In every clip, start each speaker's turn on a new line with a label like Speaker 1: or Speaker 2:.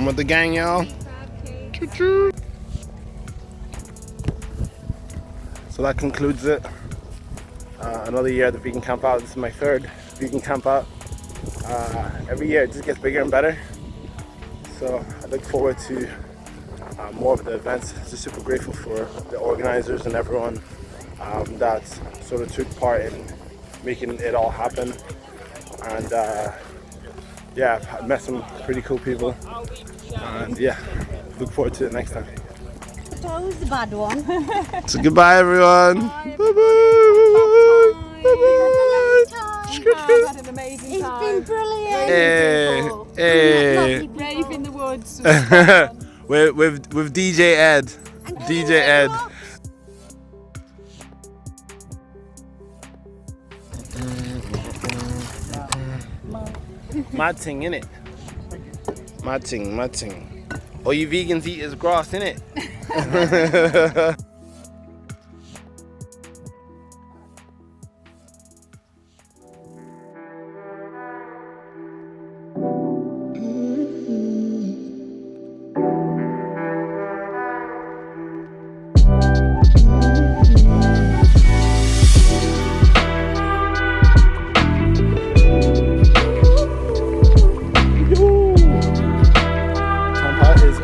Speaker 1: I'm with the gang, y'all. So that concludes it. Another year at the vegan camp out. This is my third vegan camp out. Every year it just gets bigger and better. So I look forward to more of the events. Just super grateful for the organizers and everyone that sort of took part in making it all happen. And yeah, I've met some pretty cool people. And yeah, look forward to it next time.
Speaker 2: That was the bad one.
Speaker 1: So goodbye, everyone. Bye bye.
Speaker 3: I've had an amazing time.
Speaker 2: It's been brilliant.
Speaker 1: Hey.
Speaker 3: Rave in the woods.
Speaker 1: with DJ Ed. DJ Ed. Mad thing, innit? Mad thing. All you vegans eat is grass, innit?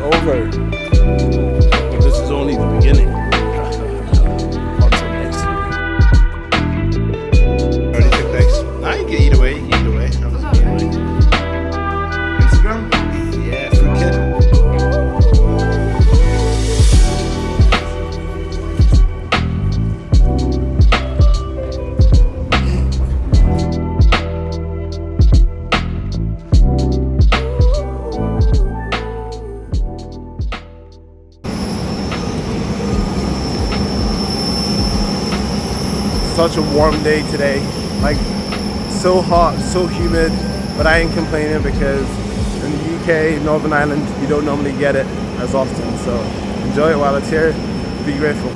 Speaker 1: Over. But this is only the beginning. Until next year. Already took pics. Nah, you can eat away. Instagram? Yeah, Fruitkid. Such a warm day today, like so hot, so humid, but I ain't complaining because in the UK, Northern Ireland, you don't normally get it as often, so enjoy it while it's here, be grateful.